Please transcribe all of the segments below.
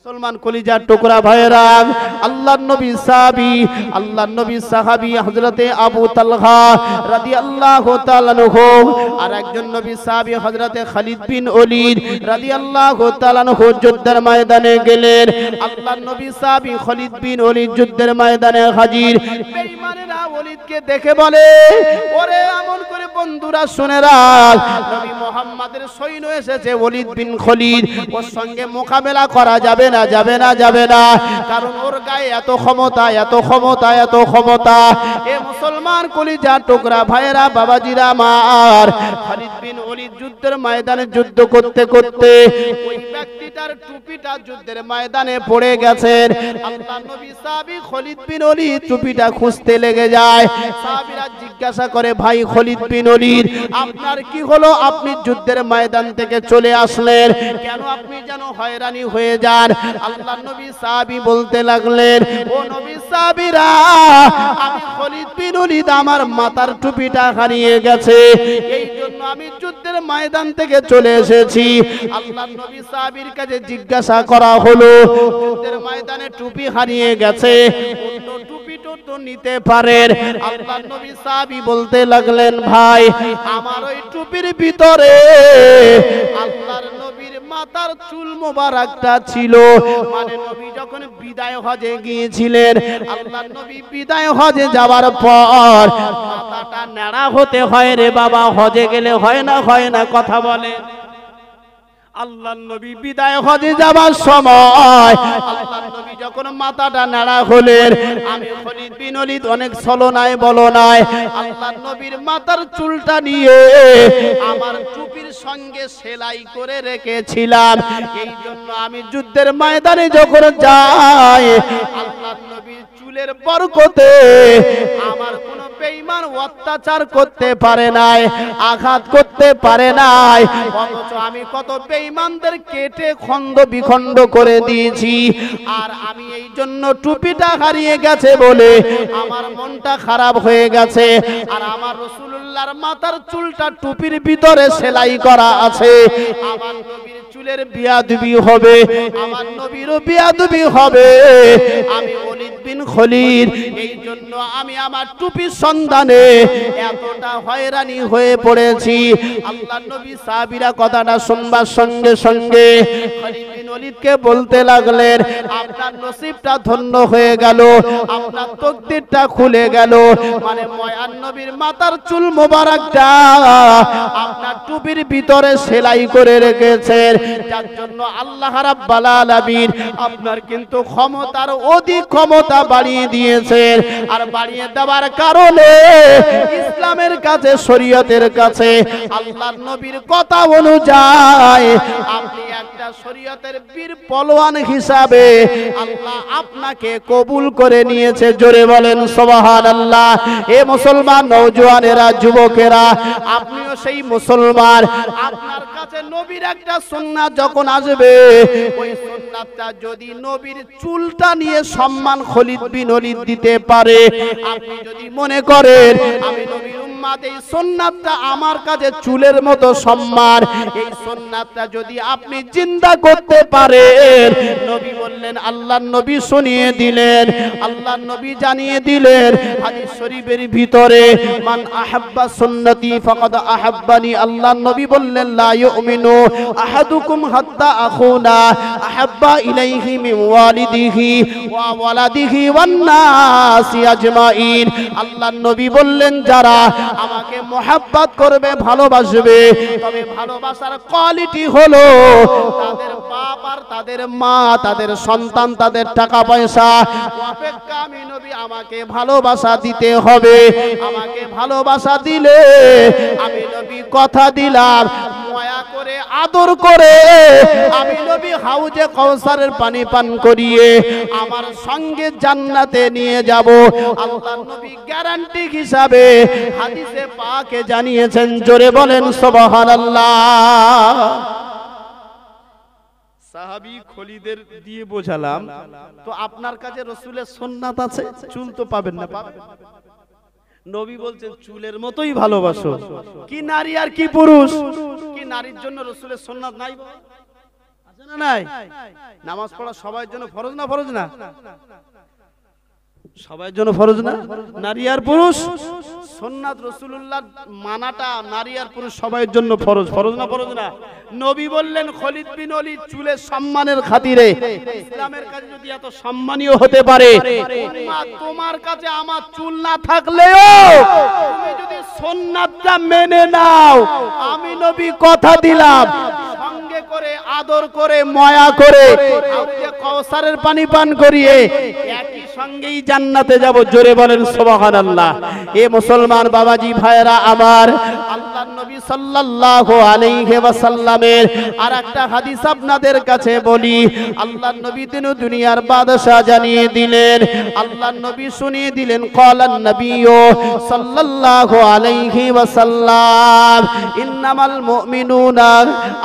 মুসলমান কলিজার টুকরা ভাইরা, আল্লাহর নবী সাহাবী হযরতে আবু তালহা রাদিয়াল্লাহু তাআলা আনহু, আর একজন নবী সাহাবী হযরতে খালিদ বিন ওলীদ রাদিয়াল্লাহু তাআলা আনহু যুদ্ধের ময়দানে গেলেন। আল্লাহর নবী সাহাবী খালিদ বিন ওলীদ যুদ্ধের ময়দানে হাজির। বেঈমানেরা ওলীদকে দেখে বলে, ওরে আমল করে বন্ধুরা শুনে রাখ, নবী মুহাম্মাদের সৈন্য এসেছে ওলীদ বিন খালিদ, ওর সঙ্গে মোকাবেলা করা যাবে না, কারণ ওর গায়ে এত ক্ষমতা। এ মুসলমান কলিজার টুকরা ভাইরা, বাবাজিরা আমার, খালিদ বিন ওলীদ যুদ্ধের ময়দানে যুদ্ধ করতে করতে ওই ব্যক্তিটার টুপিটা যুদ্ধের ময়দানে পড়ে গেছেন। আল্লাহর নবী সাহাবী খালিদ বিন ওলীদ টুপিটা খুঁজতে লেগে যায়। সাহাবীরা জিজ্ঞাসা করে, ভাই খালিদ বিন ওলীদ, আপনার কি হলো? আপনি যুদ্ধের ময়দান থেকে চলে আসলেন কেন? আপনি যেন হয়রানি হয়ে যান। আল্লাহর নবী সাহাবী বলতে লাগলেন, ও নবী সাহাবীরা, আমি খালিদ বিন ওলীদ, আমার মাথার টুপিটা হারিয়ে গেছে, এই জন্য আমি যুদ্ধের ময়দান থেকে চলে এসেছি। আল্লাহর নবী সাহাবীর কাছে জিজ্ঞাসা করা হলো, যুদ্ধের ময়দানে টুপি হারিয়ে গেছে, অন্য টুপি তো নিতে পারেন। আল্লাহর নবী সাহাবী বলতে লাগলেন, ভাই, আমার ওই টুপির ভিতরে আল্লাহর নবীর মাথার চুল মোবারকটা ছিল। মানে নবী যখন বিদায় হজে গিয়েছিলেন, আল্লাহর নবী বিদায় হজে যাওয়ার পর মাথাটা নেড়া হতে হয় রে বাবা, হজে গেলে হয় না, কথা বলে। আল্লাহর নবী বিদায় হজে যাবার সময় আল্লাহর নবী যখন মাথাটা নাড়া হলেন, আমি খালিদ বিন ওলীদ অনেক ছলনায় বলনায় আল্লাহর নবীর মাথার চুলটা নিয়ে আমার টুপির সঙ্গে সেলাই করে রেখেছিলাম। এই জন্য আমি যুদ্ধের ময়দানে যখন যাই, আল্লাহর নবীর চুলের বরকতে আমার কোনো বেঈমান অত্যাচার করতে পারে নাই, আঘাত করতে পারে নাই। অথচ আমি কত বেঈমানদের কেটে খণ্ড বিখণ্ড করে দিয়েছি। আর আমি এই জন্য টুপিটা হারিয়ে গেছে বলে আমার মনটা খারাপ হয়ে গেছে। আর আমার রাসূলুল্লাহর মাথার চুলটা টুপির ভিতরে সেলাই করা আছে। আমার নবীর চুলের বিয়াদবি হবে, আমার নবীরও বিয়াদবি হবে। আমি ওলীদ বিন খালিদ, এই জন্য আমি আমার টুপির সন্ধানে এতটা হয়রানি হয়ে পড়েছি। আল্লাহর নবী সাহাবীরা কথাটা শুনবার সঙ্গে সঙ্গে খালিদ বিন ওলীদকে বলতে লাগলেন, আপনার নসিবটা ধন্য হয়ে গেল, আপনার তকদিরটা খুলে গেল। মানে ময়ান নবীর মাথার চুল মোবারকটা আপনার টুপির ভিতরে সেলাই করে রেখেছেন, যার জন্য আল্লাহ রাব্বুল আলামিন আপনার কিন্তু ক্ষমতার অধিক ক্ষমতা বাড়িয়ে দিয়েছেন। আর বাড়িয়ে দেওয়ার কারণে ইসলামের কাছে, শরীয়তের কাছে আল্লাহর নবীর কথা অনুযায়ী আপনি একটা শরীয়তের বীর পলোয়ান হিসাবে আল্লাহ আপনাকে কবুল করে নিয়েছে। জোরে বলেন সুবহানাল্লাহ। এ মুসলমান নওজোয়ানেরা, যুবকেরা, আপনিও সেই মুসলমান। আপনার কাছে নবীর একটা সুন্নাত যখন আসবে, ওই সুন্নাতটা যদি নবীর চুলটা নিয়ে সম্মান খালিদ বিন ওলীদ দিতে পারে, আপনি যদি মনে করেন আমি নবীর উম্মত, এই সুন্নাতটা আমার কাছে চুলের মতো সম্মান, এই সুন্নাতটা যদি আপনি জিন্দা করতে পারেন, নবী বললেন, আল্লাহর নবী শুনিয়ে দিলেন, আল্লাহর নবী জানিয়ে দিলেন হাদিস শরীফের ভিতরে, মান আহাব্বা সুন্নতি ফাকাদ আহাব্বানি। আল্লাহর নবী বললেন, লা ইউমিনু আহাদুকুম হাত্তা আখুনা আহাব্বা ইলাইহি মিন ওয়ালিদিহি ওয়া ওয়ালাদিহি ওয়ান নাসি আজমাইন। আল্লাহর নবী বললেন, যারা আমাকে মোহাব্বত করবে, ভালোবাসবে, তবে ভালোবাসার কোয়ালিটি হলো তাদের বাপ আর তাদের মা, তাদের সন্তান, তাদের টাকা পয়সা অপেক্ষা আমি নবী আমাকে ভালোবাসা দিতে হবে। আমাকে ভালোবাসা দিলে আমি নবী কথা দিলাম, মায়া করে, আদর করে আমি নবী হাউজে কাউসারের পানি পান করিয়ে আমার সঙ্গে জান্নাতে নিয়ে যাব। আল্লাহর নবী গ্যারান্টি হিসাবে হাদিসে পাকে জানিয়েছেন। জোরে বলেন সুবহানাল্লাহ। সাহাবী খলিদের দিয়ে বোঝালাম, তো আপনার কাছে রাসূলের সুন্নাত আছে, চুল তো পাবেন না, পাবেন। নবী বলছেন চুলের মতোই ভালোবাসো। কি নারী আর কি পুরুষ, কি নারীর জন্য রাসূলের সুন্নাত নাই? না নাই? নামাজ পড়া সবার জন্য ফরজ না ফরজ না? সবার জন্য ফরজ না? নারী আর পুরুষ সুন্নাত রাসূলুল্লাহ মানাটা নারী আর পুরুষ সবার জন্য ফরজ। ফরজ না ফরজ না? নবী বললেন খালিদ বিন ওলীদ চুলের সম্মানের খাতিরে ইসলামের কাছে যদি এত সম্মানীয় হতে পারে, উম্মাহ তোমার কাছে আমার চুল না থাকলেও তুমি যদি সুন্নাতটা মেনে নাও, আমি নবী কথা দিলাম সঙ্গে করে আদর করে মায়া করে হাউজে কাউসারের পানি পান করিয়ে একই সঙ্গেই জান্নাতে যাব। জোরে বলেন সুবহানাল্লাহ। এ মুসলমান বাবাজি ভাইরা আমার, আল্লাহর নবী সাল্লাল্লাহু আলাইহি ওয়াসাল্লামের আরেকটা হাদিস আপনাদের কাছে বলি। আল্লাহর নবী তিনি দুনিয়ার বাদশা জানিয়ে দিলেন, আল্লাহর নবী শুনিয়ে দিলেন, ক্বালান নবিয়্যু সাল্লাল্লাহু আলাইহি ওয়াসাল্লাম ইন্নামাল মুমিনুনা,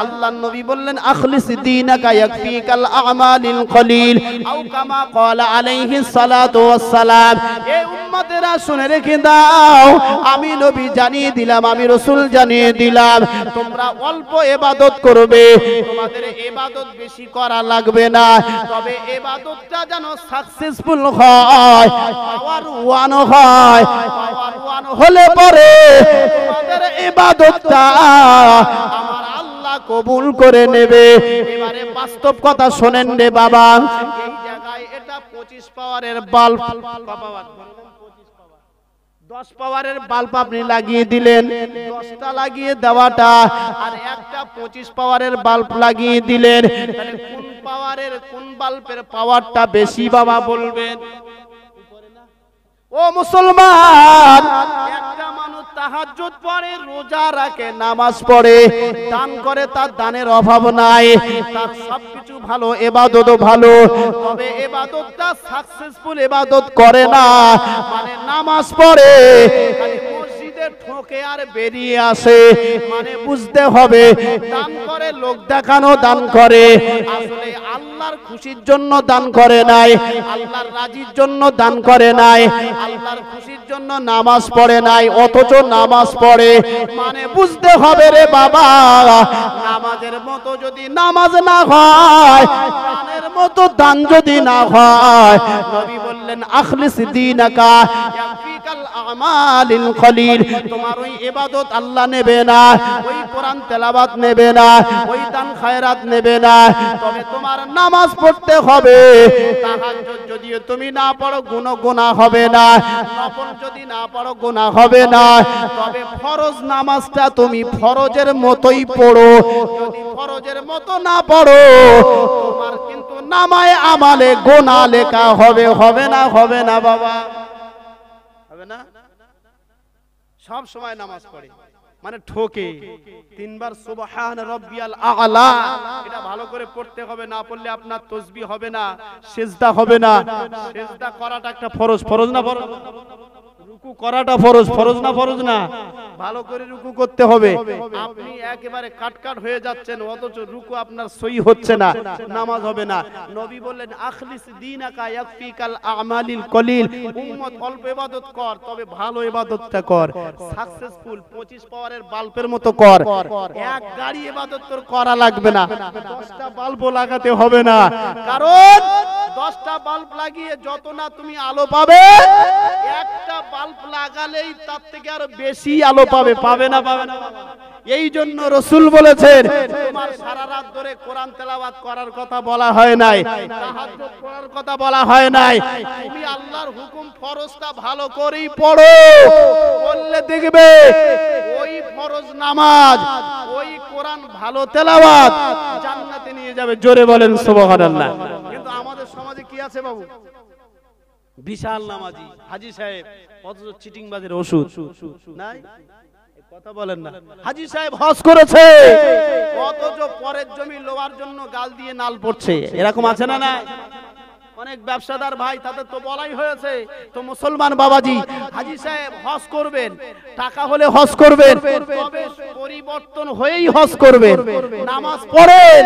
আল্লাহর নবী বললেন আখলিস দীনাকা ইয়াকফিকাল আমালিল কলিল আও কামা ক্বালা আলাইহিস সালাতু ওয়াস সালাম। এই উম্মতেরা শুনে রেখে দাও, আমি নবী জানিয়ে দিলাম, আমি রাসূল জানিয়ে দিলাম, তোমরা অল্প ইবাদত করবে, তোমাদের ইবাদত বেশি করা লাগবে না, তবে ইবাদতটা যেন সাকসেসফুল হয়, পাওয়ার ওয়ান হয়। পাওয়ার ওয়ান হলে পরে তোমাদের ইবাদতটা আমার আল্লাহ কবুল করে নেবে। এবারে বাস্তব কথা শোনেন রে বাবা, এই জায়গায় এটা 25 পাওয়ারের বাল্ব, 10 পাওয়ারের বাল্ব আপনি লাগিয়ে দিলেন, 10টা লাগিয়ে দেওয়াটা আর একটা 25 পাওয়ারের বাল্ব লাগিয়ে দিলেন, তাহলে কোন পাওয়ারের কোন বাল্বের পাওয়ারটা বেশি বাবা বলবেন? ও মুসলমান, একটা মানুষ তাহাজ্জুদ পড়ে, রোজা রাখে, নামাজ পড়ে, দান করে, তার দানের অভাব নাই, তার সবকিছু ভালো, ইবাদতও ভালো, তবে ইবাদতটা সাকসেসফুল ইবাদত করে না। মানে নামাজ পড়ে খালি মসজিদে ঠোকে আর বেরিয়ে আসে, মানে বুঝতে হবে দান করে লোক দেখানো দান করে, আসলে আল্লাহর খুশির জন্য দান করে নাই, আল্লাহর রাজির জন্য দান করে নাই, আল্লাহর খুশির জন্য নামাজ পড়ে নাই, অথচ নামাজ পড়ে। মানে বুঝতে হবে রে বাবা, নামাজের মতো যদি নামাজ না হয়, দানের মতো দান যদি না হয়, নবী বললেন আখলিস দীনাকা ইয়াকফিকাল আমালিল কলিল, তোমার ওই ইবাদত আল্লাহ নেবে না, ওই কোরআন তেলাওয়াত নেবে না, ওই দান খায়রাত নেবে না, তবে তোমার নামাজ পড়তে হবে। তাহাজ্জুদ যদি তুমি না পড়ো গুনাহ হবে না, নফল যদি না পড়ো গুনাহ হবে না, তবে ফরজ নামাজটা তুমি ফরজের মতোই পড়ো। যদি ফরজের মতো না পড়ো, তোমার কিন্তু নামায়ে আমালে গুনাহ লেখা হবে। হবে না? হবে না বাবা? হবে না? সব সময় নামাজ পড়ে, মানে ঠোকে, 3 বার সুবহান রাব্বিয়াল আ'লা, এটা ভালো করে পড়তে হবে, না পড়লে আপনার তাসবিহ হবে না, সিজদা হবে না। সিজদা করাটা একটা ফরজ। ফরজ না ফরজ? রুকু করাটা ফরজ। ফরজ না ফরজ না? ভালো করে রুকু করতে হবে। আপনি একেবারে কাটকাট হয়ে যাচ্ছেন, অথচ রুকু আপনার সহি হচ্ছে না, নামাজ হবে না। নবী বললেন আখলিস দীনাকা ইয়াকফিকাল আমালিল কলিল, উম্মত অল্প ইবাদত কর, তবে ভালো ইবাদতটা কর, সাকসেসফুল 25 পাওয়ারের বাল্বের মতো কর। এক গাড়ি ইবাদত তোর করা লাগবে না, 10টা বাল্ব লাগাতে হবে না, কারণ 10টা বাল্ব লাগিয়ে যত না তুমি আলো পাবে, একটা বাল্ব লাগালেই তার থেকে আরো বেশি আলো পাবে। পাবে না? পাবে না? এই জন্য রাসূল বলেছেন, তোমার সারা রাত ধরে কোরআন তেলাওয়াত করার কথা বলা হয় নাই, তাহাজ্জুদ পড়ার কথা বলা হয় নাই, তুমি আল্লাহর হুকুম ফরজটা ভালো করেই পড়ো, বললে দেখবে ওই ফরজ নামাজ, ওই কোরআন ভালো তেলাওয়াত জান্নাতে নিয়ে যাবে। জোরে বলেন সুবহানাল্লাহ। কিন্তু আমাদের সমাজে কি আছে বাবু? বিশাল নামাজি হাজী সাহেব, অথচ চিটিংবাজের ওষুধ নাই। কথা বলেন না। হাজী সাহেব হজ করেছে, অথচ পরের জমি লোয়ার জন্য গাল দিয়ে নাল পড়ছে। এরকম আছে না? না অনেক ব্যবসাদার ভাই, তাদের তো বলাই হয়েছে। তো মুসলমান বাবাজি, হাজী সাহেব হজ করবেন, টাকা হলে হজ করবেন, তবে পরিবর্তন হয়েই হজ করবেন। নামাজ পড়েন,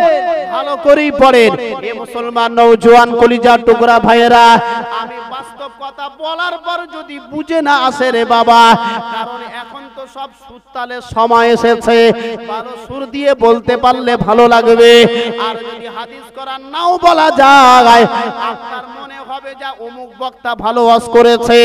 ভালো করেই পড়েন। এ মুসলমান নওজোয়ান কলিজার টুকরা ভাইয়েরা, আমি বাস্তব কথা বলার পর যদি বুঝে না আসে রে বাবা, কারণ এখন তো সব সুরতালের সময় এসেছে, ভালো সুর দিয়ে বলতে পারলে ভালো লাগবে। আর যদি হাদিস কোরআন নাও বলা যায়, আপনার মনে হবে যা অমুক বক্তা ভালো ওয়াজ করেছে,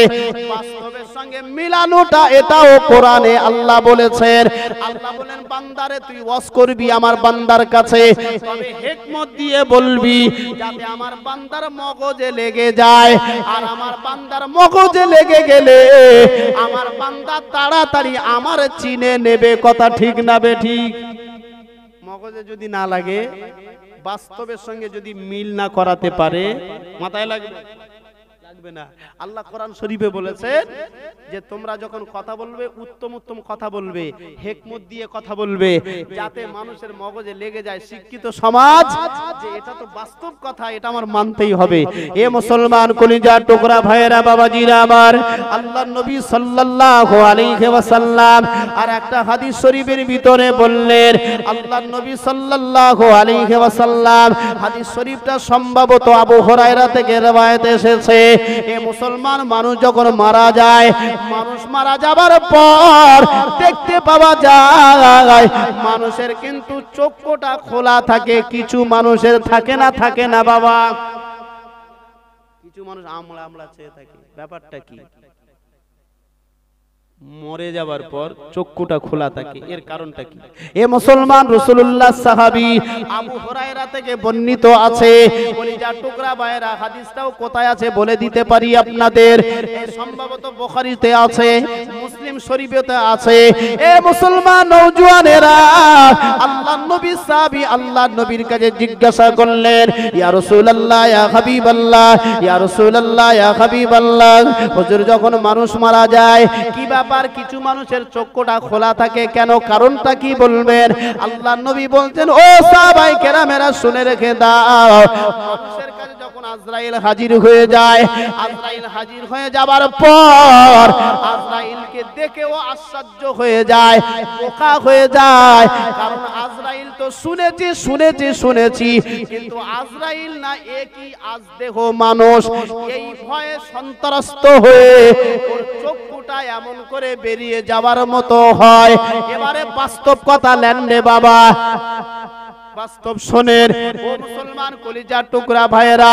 বাস্তবের সঙ্গে মিলানোটা এটাও কোরআনে আল্লাহ বলেছেন। আল্লাহ বলেন বান্দারে তুই ওয়াজ করবি আমার বান্দার কাছে, তবে হিকমত দিয়ে বলবি যাতে আমার বান্দার মগজে লেগে যায়। আর আমার বান্দার মগজে লেগে গেলে আমার বান্দা তাড়াতাড়ি আমার চিনে নেবে। কথা ঠিক না বে ঠিক? মগজে যদি না লাগে, বাস্তবের সঙ্গে যদি মিল না করাতে পারে, মাথায় লাগবে না। আল্লাহ কোরআন শরীফে বলেছেন যে তোমরা যখন কথা বলবে উত্তম উত্তম কথা বলবে, হিকমত দিয়ে কথা বলবে, যাতে মানুষের মগজে লেগে যায়, শিক্ষিত সমাজ যে এটা তো বাস্তব কথা, এটা আমার মানতেই হবে। এ মুসলমান কলিজার টুকরা ভাইয়েরা, বাবাজিরা আমার, আল্লাহর নবী সাল্লাল্লাহু আলাইহি ওয়াসাল্লাম আর একটা হাদিস শরীফের ভিতরে বললেন, আল্লাহর নবী সাল্লাল্লাহু আলাইহি ওয়াসাল্লাম, হাদিস শরীফটা সম্ভবত আবু হুরায়রা থেকে রওয়ায়াত এসেছে। এ মুসলমান মানুষ যখন মারা যায়, মানুষ মারা যাবার পর দেখতে পাওয়া যায় মানুষের কিন্তু চক্ষুটা খোলা থাকে, কিছু মানুষের থাকে না বাবা। কিছু মানুষ আমলা আমলা চেয়ে থাকে। ব্যাপারটা কি? মরে যাবার পর চক্ষুটা খোলা থাকে, এর কারণটা কি? এ মুসলমান রাসূলুল্লাহ সাহাবী আবু হুরায়রা থেকে বর্ণিত আছে। কলিজার টুকরা ভাইরা, হাদিসটাও কোথায় আছে বলে দিতে পারি আপনাদের। সম্ভবত বুখারীতে আছে, মুসলিম শরীফেতে আছে। এ মুসলমান নওজওয়ানেরা, আল্লাহর নবী সাহাবী আল্লাহর নবীর কাছে জিজ্ঞাসা করলেন, ইয়া রাসূলুল্লাহ, ইয়া হাবিবাল্লাহ, ইয়া রাসূলুল্লাহ, ইয়া হাবিবাল্লাহ, হুজুর যখন মানুষ মারা যায় কি ব্যাপার, কিছু মানুষের চক্ষুটা খোলা থাকে কেন, কারণটা কি বলবেন? আল্লাহর নবী বলতেন, ও সাহাবায়ে কেরামেরা শুনে রেখে দাও, মানুষের কাছে যখন আজরাইল হাজির হয়ে যায়, আজরাইল হাজির হয়ে যাবার পর আজরাইলকে দেখেও আশ্চর্য হয়ে যায়, বোকা হয়ে যায়। কারণ আজরাইল তো শুনেছি, কিন্তু আজরাইল না একই আজদেহ মানুষ। এই ভয়ে সন্ত্রস্ত হয়ে ওর চক্ষুটা এমন করে বেরিয়ে যাওয়ার মতো হয়। এবারে বাস্তব কথা নেন রে বাবা, বাস্তব শোনেন। ও মুসলমান কলিজার টুকরা ভাইয়েরা,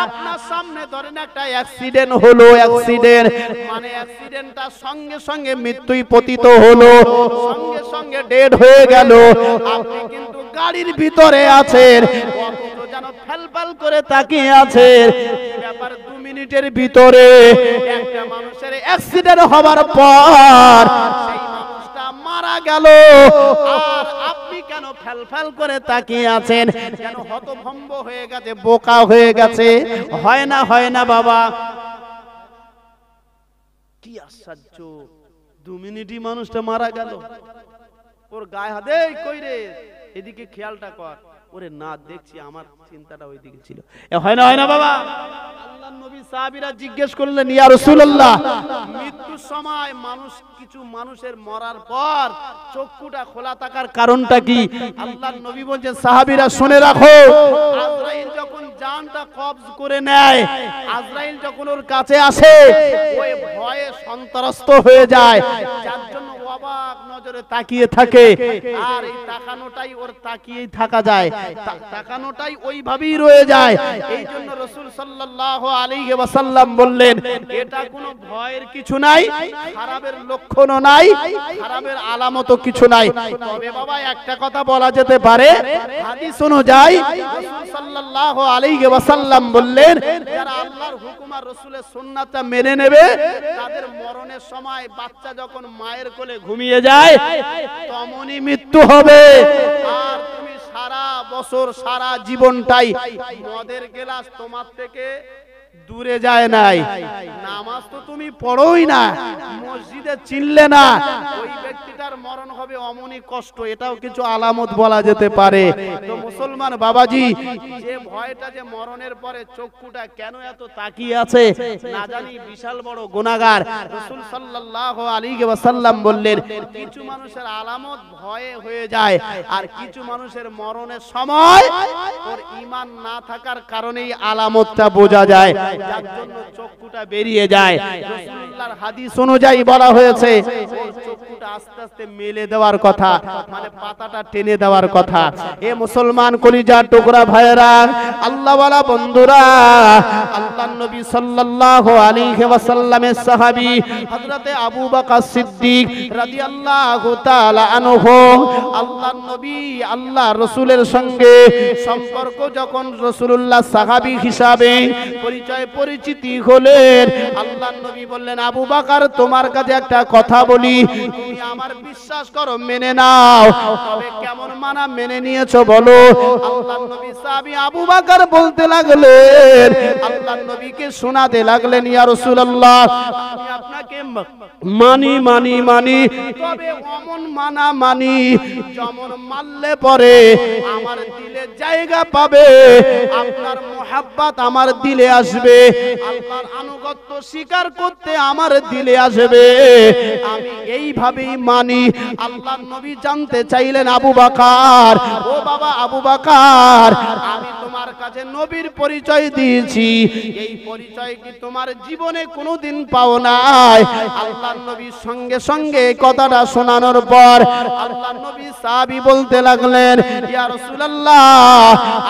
আপনার সামনে ধরেন একটা অ্যাক্সিডেন্ট হলো, অ্যাক্সিডেন্ট মানে অ্যাক্সিডেন্টটা সঙ্গে সঙ্গে মৃত্যুই পতিত হলো, সঙ্গে সঙ্গে ডেড হয়ে গেল। আপনি কিন্তু গাড়ির ভিতরে আছেন, যেন ফেলফেল করে তাকিয়ে আছেন। ব্যাপার 2 মিনিটের ভিতরে একটা মানুষের অ্যাক্সিডেন্ট হবার পর সেই মানুষটা মারা গেল, আর আপনি কেন ফেলফেল করে তাকিয়ে আছেন? যেন হতভম্ব হয়ে গেছে, বোকা হয়ে গেছে। হয় না বাবা? কি আশ্চর্য, 2 মিনিটই মানুষটা মারা গেল। ওর গায়ে হাত, এই কই রে, এদিকে খেয়ালটা কর। ওরে না, দেখছি, আমার চিন্তাটা ওইদিকে ছিল। হয় না বাবা? আল্লাহর নবী সাহাবীরা জিজ্ঞেস করলেন, ইয়া রাসূলুল্লাহ, মৃত্যুর সময় কিছু মানুষের মরার পর চক্ষুটা খোলা থাকার কারণটা কি? আল্লাহর নবী বলেন, সাহাবীরা শুনে রাখো, আজরাইল যখন জানটা কবজ করে নেয়, আজরাইল যখন ওর কাছে আসে, ওই ভয়ে সন্ত্রস্ত হয়ে যায়, যার জন্য অবাক নজরে তাকিয়ে থাকে। আর এই তাকানোটাই ওর তাকিয়েই থাকা যায়, তাকানোটাই ওইভাবেই রয়ে যায়। এই জন্য রাসূল সাল্লাল্লাহু আলাইহি ওয়াসাল্লাম বললেন, এটা কোনো ভয়ের কিছু নাই, খারাপের লক্ষণও নাই, খারাপের আলামতও কিছু নাই। তবে বাবা একটা কথা বলা যেতে পারে, হাদিস অনুযায়ী রাসূল সাল্লাল্লাহু আলাইহি ওয়াসাল্লাম বললেন, যারা আল্লাহর হুকুম আর রাসূলের সুন্নাতটা মেনে নেবে, তাদের মরণের সময় বাচ্চা যখন মায়ের কোলে ঘুমিয়ে যায় তখনই মৃত্যু হবে। আর তুমি সারা বছর সারা জীবনটাই মদের গ্লাস তোমার থেকে দূরে যায় নাই, নামাজ তো তুমি পড়োই না, মসজিদে চিনলে না, ওই ব্যক্তিটার মরণ হবে অমনি কষ্ট। এটাও কিছু আলামত বলা যেতে পারে। তো মুসলমান বাবাজি, যে ভয়টা যে মরণের পরে চক্ষুটা কেন এত তাকিয়ে আছে, না জানি বিশাল বড় গুনাহগার। রাসূল সাল্লাল্লাহু আলাইহি ওয়াসাল্লাম বললেন, কিছু মানুষের আলামত ভয়ে হয়ে যায়, আর কিছু মানুষের মরণের সময় ওর ঈমান না থাকার কারণেই আলামতটা বোঝা যায়, যার জন্য চক্ষুটা বেরিয়ে যায়। রাসূলুল্লাহর হাদিস অনুযায়ী বলা হয়েছে, ওর চক্ষুটা আস্তে আস্তে মেলে দেওয়ার কথা, মানে পাতাটা টেনে দেওয়ার কথা। এ মুসলমান কলিজার টুকরা ভাইরা, আল্লাহওয়ালা বন্ধুরা, আল্লাহর নবী সাল্লাল্লাহু আলাইহি ওয়াসাল্লামের সাহাবী হযরতে আবু বকর সিদ্দিক রাদিয়াল্লাহু তাআলা আনহু আল্লাহর নবী আল্লাহ রাসূলের সঙ্গে সম্পর্ক যখন রাসূলুল্লাহ সাহাবী হিসাবে পরিচিতি হলেন, আল্লাহর নবী বললেন, আবু বকর তোমার কাছে একটা কথা বলি, তুমি আমার বিশ্বাস করো, মেনে নাও। তবে কেমন মানা মেনে নিয়েছো বলো? আল্লাহর নবী সাহাবী আবু বকর বলতে লাগলেন, আল্লাহর নবীকে শোনাতে লাগলেন, ইয়া রাসূলুল্লাহ আমি আপনাকে মানি, তবে অমন মানা মানি যেমন মানলে পরে আমার দিলে জায়গা পাবে, আপনার মুহাব্বত আমার দিলে আসবে, আল্লাহর আনুগত্য স্বীকার করতে আমার দিলে আসবে, আমি এইভাবেই মানি। আল্লাহর নবী জানতে চাইলেন, আবু বকর, ও বাবা আবু বকর, আমি তোমার কাছে নবীর পরিচয় দিয়েছি, এই পরিচয় কি তোমার জীবনে কোনোদিন পাও নাই? আল্লাহর নবীর সঙ্গে সঙ্গে কথাটা শোনানোর পর আল্লাহর নবী সাহাবী বলতে লাগলেন, ইয়া রাসূলুল্লাহ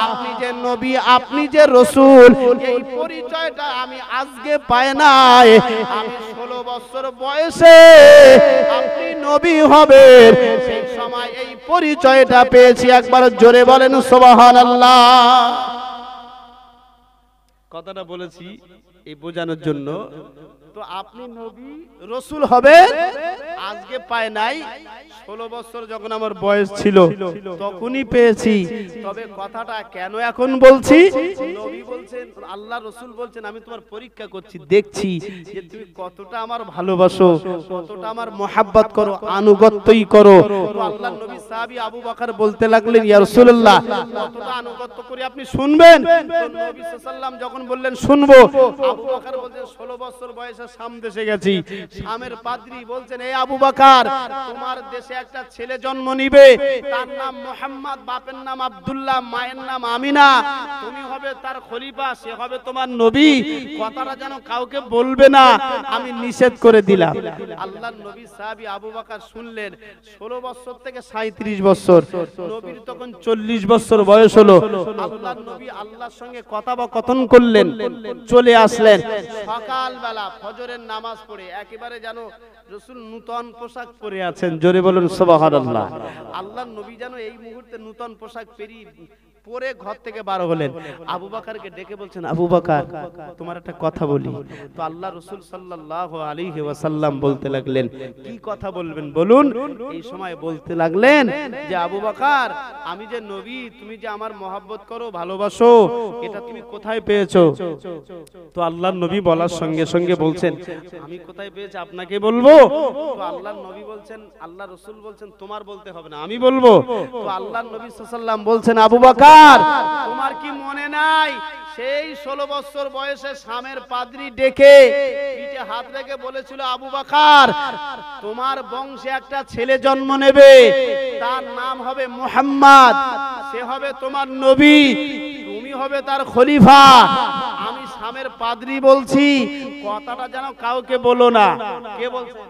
আপনি যে নবী, আপনি যে রাসূল, এই পরিচয়টা আমি আজকে পাই নাই, আমি 16 বছর বয়সে আপনি নবী হবেন সেই সময় এই পরিচয়টা পেয়েছি। একবার জোরে বলেন সুবহানাল্লাহ। কথাটা বলেছি এই বোঝানোর জন্য, তো আপনি নবী রাসূল হবেন আজকে পায় নাই, 16 বছর যখন আমার বয়স ছিল তখনই পেয়েছি। তবে কথাটা কেন এখন বলছি? নবী বলছেন, আল্লাহ রাসূল বলছেন, আমি তোমার পরীক্ষা করছি, দেখছি যে তুমি কতটা আমার ভালোবাসো, কতটা আমার মুহাব্বত করো, আনুগত্যই করো। তো আল্লাহর নবী সাহাবী আবু বকর বলতে লাগলেন, ইয়া রাসূলুল্লাহ কতটা আনুগত্য করি আপনি শুনবেন? তো নবী সাল্লাল্লাহু আলাইহি ওয়াসাল্লাম যখন বললেন শুনবো, আবু বকর বলছেন 16 বছর বয়সে শাম দেশে গেছি, শামের পাদ্রী বলছেন, এই আবু বকর তোমার দেশে একটা ছেলে জন্ম নিবে, তার নাম মুহাম্মদ, বাপের নাম আব্দুল্লাহ, মায়ের নাম আমিনা, তুমি হবে তার খলিফা, সে হবে তোমার নবী, কথাটা যেন কাউকে বলবে না, আমি নিষেধ করে দিলাম। আল্লাহর নবী সাহাবী আবু বকর শুনলেন, 16 বছর থেকে 37 বছর, নবীর তখন 40 বছর বয়স হলো। আল্লাহর নবী আল্লাহর সঙ্গে কথোপকথন করলেন, চলে আসলেন সকালবেলা ফজরের নামাজ পড়ে, একেবারে যেন রাসূল নূতন পোশাক পরে আছেন, জোরে বলুন সুবহানাল্লাহ। আল্লাহর নবী যেন এই মুহূর্তে নূতন পোশাক পরে ঘর থেকে বার হলেন, আবু বকরকে ডেকে বলছেন, আবু বকর তোমার একটা কথা বলি। তো আল্লাহ রাসূল সাল্লাল্লাহু আলাইহি ওয়াসাল্লাম বলতে লাগলেন, কি কথা বলবেন বলুন? এই সময় বলতে লাগলেন যে, আবু বকর আমি যে নবী, তুমি যে আমার মহব্বত করো, ভালোবাসো, এটা তুমি কোথায় পেয়েছো? তো আল্লাহর নবী বলার সঙ্গে সঙ্গে বলছেন, আমি কোথায় পেয়েছি আপনাকে বলবো? তো আল্লাহর নবী বলছেন, আল্লাহ রাসূল বলছেন, তোমার বলতে হবে না, আমি বলবো। তো আল্লাহর নবী সাল্লাল্লাহু আলাইহি ওয়াসাল্লাম বলছেন, আবু বকর তোমার কি মনে নাই সেই 16 বছর বয়সে শামের পাদ্রী ডেকে পিঠে হাত রেখে বলেছিল, আবু বকর তোমার বংশে একটা ছেলে জন্ম নেবে, তার নাম হবে মুহাম্মদ, সে হবে তোমার নবী, তুমি হবে তার খলিফা, আমি শামের পাদ্রী বলছি, কথাটা যেন কাউকে বলো না। কে বলছেন?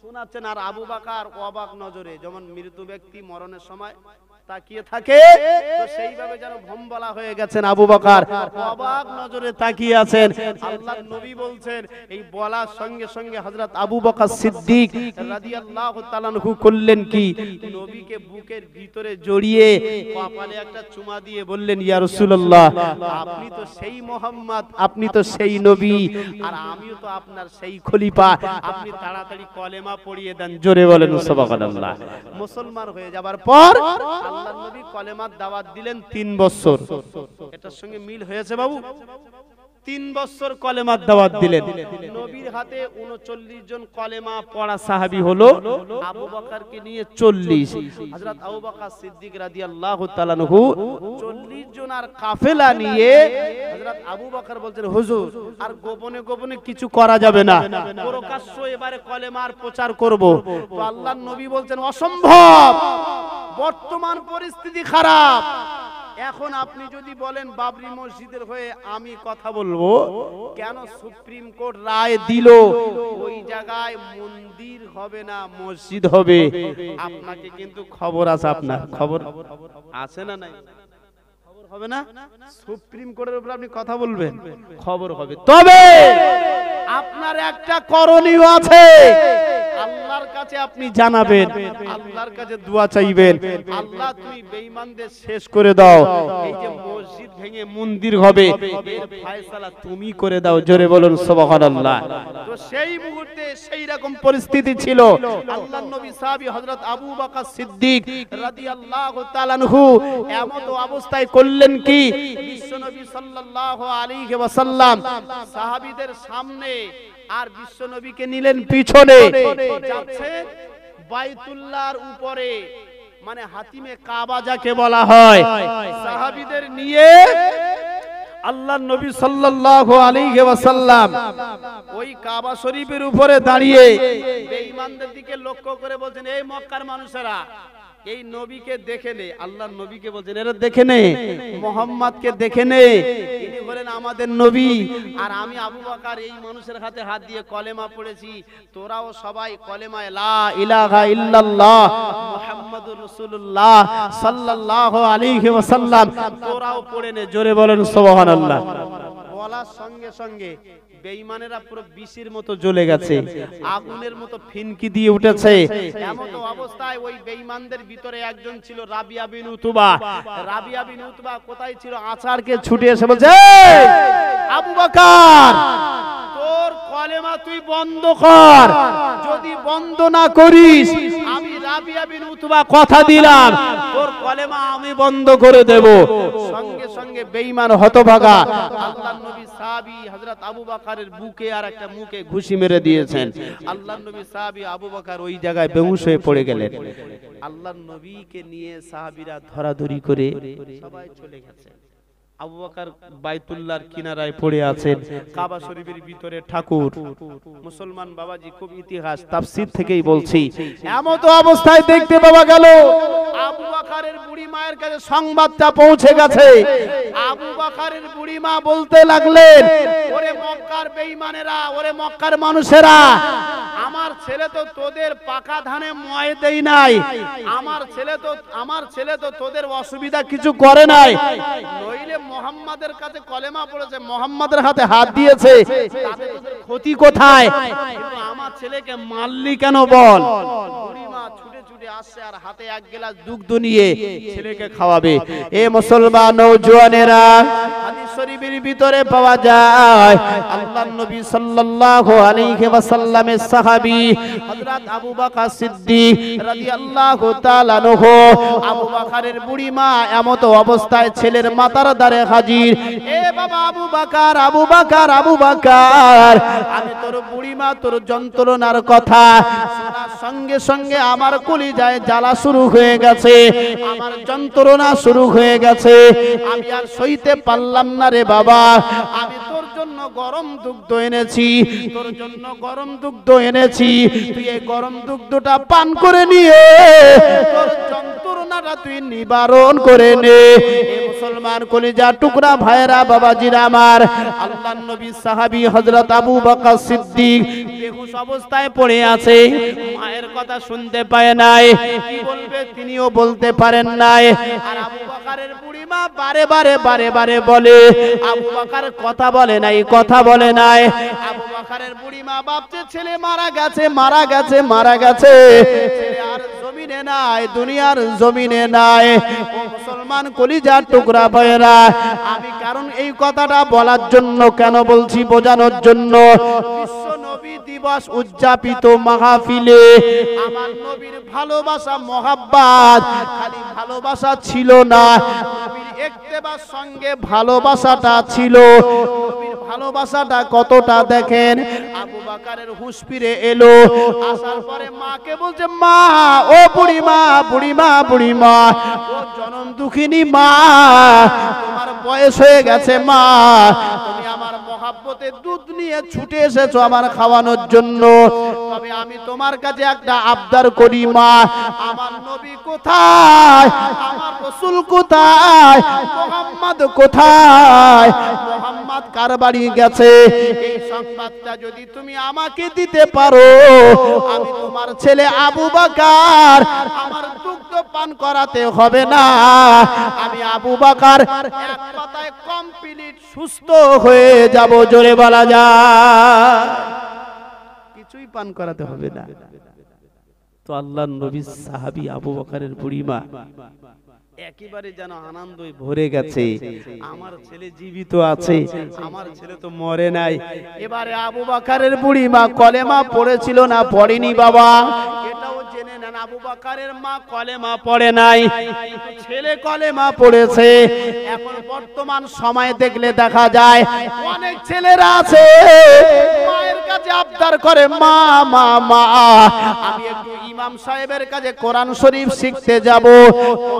শোনাচ্ছেন। আর আবু বকর অবাক নজরে, যেমন মৃত্যু ব্যক্তি মরণের সময় তাকিয়ে থাকে, তো সেইভাবে যেন ভম্বলা হয়ে গেছেন আবু বকর, অবাক নজরে তাকিয়ে আছেন। আল্লাহর নবী বলছেন, এই বলার সঙ্গে সঙ্গে হযরত আবু বকর সিদ্দিক রাদিয়াল্লাহু তাআলা আনহু করলেন কি, নবীকে বুকের ভিতরে জড়িয়ে কপালে একটা চুমা দিয়ে বললেন, ইয়া রাসূলুল্লাহ আপনি তো সেই মুহাম্মদ, আপনি তো সেই নবী, আর আমিও তো আপনার সেই খলিফা, আপনি তাড়াতাড়ি কলেমা পড়িয়ে দেন, জোরে বলেন সুবহানাল্লাহ। মুসলমান হয়ে যাবার পর আল্লাহর নবী কলেমার দাওয়াত দিলেন 3 বছর। এটার সঙ্গে মিল হয়েছে বাবু? 3 বছর কলেমার দাওয়াত দিলেন। নবীর হাতে 39 জন কলেমা পড়া সাহাবী হলো, আবু বকরকে নিয়ে 40। হযরত আবু বকর সিদ্দিক রাদিয়াল্লাহু তাআলা আনহু 40 জনের কাফেলা নিয়ে, হযরত আবু বকর বলছেন, হুজুর আর গোপনে গোপনে কিছু করা যাবে না, প্রকাশ্য এবারে কলেমার প্রচার করব। তো আল্লাহর নবী বলছেন, অসম্ভব, বর্তমান পরিস্থিতি খারাপ, এখন আপনি যদি বলেন বাবরি মসজিদের হয়ে আমি কথা বলবো, কেন সুপ্রিম কোর্ট রায় দিল ওই জায়গায় মন্দির হবে না মসজিদ হবে, আপনাকে কিন্তু খবর আছে, আপনার খবর আছে না নাই? খবর হবে না? সুপ্রিম কোর্টের উপর আপনি কথা বলবেন, খবর হবে। তবে আপনার একটা করণীয় আছে, আল্লাহর কাছে আপনি জানাবেন, আল্লাহর কাছে দোয়া চাইবেন, আল্লাহ তুমি বেঈমানদের শেষ করে দাও, এই যে মসজিদ ভেঙে মন্দির হবে এর ফয়সালা তুমি করে দাও। জোরে বলুন সুবহানাল্লাহ। তো সেই মুহূর্তে সেই রকম পরিস্থিতি ছিল। আল্লাহর নবী সাহাবী হযরত আবু বকর সিদ্দিক রাদিয়াল্লাহু তাআলা আনহু এমত অবস্থায় করলেন কি, বিশ্বনবী সাল্লাল্লাহু আলাইহি ওয়াসাল্লাম সাহাবীদের সামনে আর বিশ্বনবীকে নিলেন পিছনে, যাচ্ছে বাইতুল্লাহর উপরে, মানে হাতিমে কাবা যাকে বলা হয়, সাহাবীদের নিয়ে আল্লাহর নবী সাল্লাল্লাহু আলাইহি ওয়াসাল্লাম ওই কাবা শরীফের উপরে দাঁড়িয়ে বেঈমানদের দিকে লক্ষ্য করে বলছেন, এই মক্কার মানুষেরা এই নবীকে দেখে নে। আল্লাহর নবীকে বলছেন, এরা দেখে নে, মুহাম্মদকে দেখে নে, ইনি বলেন আমাদের নবী, আর আমি আবু বকর এই মানুষের হাতে হাত দিয়ে কলেমা পড়েছি, তোরাও সবাই কলেমায়ে লা ইলাহা ইল্লাল্লাহ মুহাম্মাদুর রাসূলুল্লাহ সাল্লাল্লাহু আলাইহি ওয়াসাল্লাম তোরাও পড়ে নে। জোরে বলেন সুবহানাল্লাহ। বলার সঙ্গে সঙ্গে বেঈমানেরা পুরো বিষের মতো জ্বলে গেছে, আগুনের মতো ফিনকি দিয়ে উঠেছে। এমন অবস্থায় ওই বেঈমানদের ভিতরে একজন ছিল রাবিয়া বিন উতবা। রাবিয়া বিন উতবা কোথায় ছিল, আচারকে ছুটে এসে বলছে, আবু বকর তোর কলেমা তুই বন্ধ কর, যদি বন্ধ না করিস আমি রাবিয়া বিন উতবা কথা দিলাম তোর কলেমা আমি বন্ধ করে দেব। সঙ্গে সঙ্গে বেঈমান হতভাগা আল্লাহর নবী সাহাবী হযরত আবু বকরের বুকে আর একটা মুখে ঘুষি মেরে দিয়েছেন। আল্লাহর নবী সাহাবী আবু বকর ওই জায়গায় বেহুশ হয়ে পড়ে গেলেন। আল্লাহর নবীকে নিয়ে সাহাবীরা ধরাধরি করে সবাই চলে গেছে। আবু বকর বাইতুল্লাহর কিনারায় পড়ে আছেন, কাবা শরীফের ভিতরে ঠাকুর। মুসলমান বাবাজি খুব ইতিহাস তাফসীর থেকেই বলছি, এমন তো অবস্থায় দেখতে পাওয়া গেল আবু বকরের বুড়ি মায়ের কাছে সংবাদটা পৌঁছে গেছে। আবু বকরের বুড়ি মা বলতে লাগলেন, ওরে মক্কার বেঈমানেরা, ওরে মক্কার মানুষেরা, আমার ছেলে তো তোদের পাকা ধানে ময় দেই নাই, আমার ছেলে তো তোদের অসুবিধা কিছু করে নাই, নইলে মুহাম্মাদের কাছে কলেমা পড়েছে, মুহাম্মাদের হাতে হাত দিয়েছে, তাতে তোদের ক্ষতি কোথায়? কিন্তু আমার ছেলেকে মারলি কেন বল? বুড়ি মা ছুটে ছুটে আসছে আর হাতে এক গ্লাস দুধ নিয়ে ছেলেকে খাওয়াবে। এ মুসলমান নওজওয়ানেরা, হাদিস শরীফের ভিতরে পাওয়া যায় আল্লাহর নবী সাল্লাল্লাহু আলাইহি ওয়াসাল্লামের সাহাবী হযরত আবু বকর সিদ্দিক রাদিয়াল্লাহু তাআলা আনহু, আবু বকরের বুড়ি মা এমত অবস্থায় ছেলের মাথার দ্বারে হাজির। এ বাবা আবু বকর, আবু বকর, আবু বকর, আমি তোর বুড়ি মা তোর যন্ত্রণার কথা শোনার সঙ্গে সঙ্গে আমার কলিজায় জ্বালা শুরু হয়ে গেছে, আমার যন্ত্রণা শুরু হয়ে গেছে, আমি আর সইতে পারলাম না রে বাবা, আমি তোর জন্য গরম দুগ্ধ এনেছি, তোর জন্য গরম দুগ্ধ এনেছি, তুই এই গরম দুগ্ধটা পান করে নিয়ে তোর যন্ত্রণাটা তুই নিবারণ করে নে। এ মুসলমান কলিজা টুকরা ভাইরা বাবাজিরা আমার, আল্লাহর নবী সাহাবী হযরত আবু বকর সিদ্দিক বেহুশ অবস্থায় পড়ে আছে, মায়ের কথা শুনতে পায় নাই, কি বলবে তিনিও বলতে পারেন নাই। আর আবু বকরের বুড়ি মা বারে বারে বলে, আবু বকর কথা বলে নাই, কথা বলে নাই। আবু বকরের বুড়ি মা ভাবছে ছেলে মারা গেছে, মারা গেছে, মারা গেছে, ছেলে আর জমিনে নাই, দুনিয়ার জমিনে নাই। ও মুসলমান কলিজার টুকরা ভাইরা, আমি কারণ এই কথাটা বলার জন্য কেন বলছি, বোঝানোর জন্য। বিশ্ব নবী দিবস উদযাপিত মাহফিলে আমার নবীর ভালোবাসা মহাব্বত খালি ভালোবাসা ছিল না, নবীর ইত্তেবার সঙ্গে ভালোবাসাটা ছিল। নবীর ভালোবাসাটা কতটা দেখেন, আবু বকরের হুঁশ ফিরে এলো, আসার পরে মাকে বলছে, মা ও বুড়ি মা, বুড়ি মা, বুড়ি মা, ও জনম দুঃখিনী মা, তোমার বয়স হয়ে গেছে মা, তুমি আমার মহব্বতে দুধ নিয়ে ছুটে এসেছো আমার খাওয়ানোর জন্য, তবে আমি তোমার কাছে একটা আবদার করি মা, আমার নবী কোথায়, আমার রাসূল কোথায়, মুহাম্মদ কোথায়, মুহাম্মদ কার বাড়ি গেছে, এই সংবাদটা যদি তুমি আমাকে দিতে পারো, আমি তোমার ছেলে আবু বকর আমার দুগ্ধ পান করাতে হবে না, আমি আবু বকর এক কথায় কমপ্লিট সুস্থ হয়ে যাব। জোরে বলা যায়, কিছুই পান করাতে হবে না। তো আল্লাহর নবীর সাহাবী আবু বকরের বুড়িমা একেবারে যেন আনন্দে ভরে গেছে, আমার ছেলে জীবিত আছে, আমার ছেলে তো মরে নাই। এবারে আবু বকরের বুড়িমা কলেমা পড়েছিল না পড়েনি বাবা, এটাও জেনে নেন। আবু বকরের মা কলেমা পড়ে নাই, ছেলে কলেমা পড়েছে। এখন বর্তমান সময় দেখলে দেখা যায় অনেক ছেলেরা আছে মায়ের কাছে আবদার করে, মা মা মা আমি একটু ইমাম সাহেবের কাছে কোরআন শরীফ শিখতে যাব।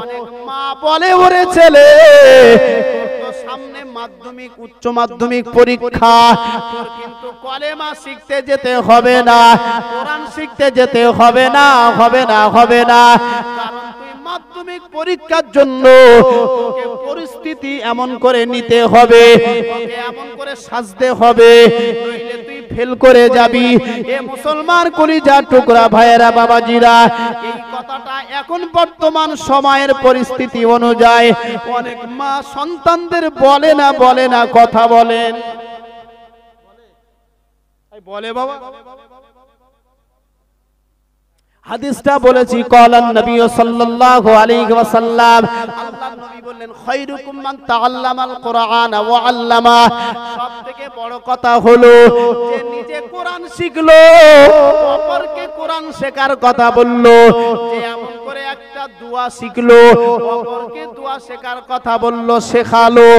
অনেক মা বলে, ওরে ছেলে তো সামনে মাধ্যমিক উচ্চ মাধ্যমিক পরীক্ষা, তোর কিন্তু কলেমা শিখতে যেতে হবে না, কোরআন শিখতে যেতে হবে না, হবে না, হবে না, কারণ তুই মাধ্যমিক পরীক্ষার জন্য তোকে পরিস্থিতি এমন করে নিতে হবে, তোকে এমন করে সাজতে হবে, নইলে তুই ফেল করে যাবি। এ মুসলমান কলিজার টুকরা ভাইয়েরা বাবাজিরা, এই কথাটা এখন বর্তমান সময়ের পরিস্থিতি অনুযায়ী অনেক মা সন্তানদের বলে না, বলে না, কথা বলেন বলে বাবা। হাদিসটা বলেছি, ক্বালান নবী সাল্লাল্লাহু আলাইহি ওয়াসাল্লাম, আল্লাহর নবী বললেন, খায়রুকুম মান তাআল্লামাল কুরআন ওয়া আল্লামা। সবথেকে বড় কথা হলো যে নিজে কোরআন শিখলো, অপরকে কোরআন শেখার কথা বললো, যে এমন করে একটা দোয়া শিখলো, অপরকে দোয়া শেখার কথা বললো, শেখালো।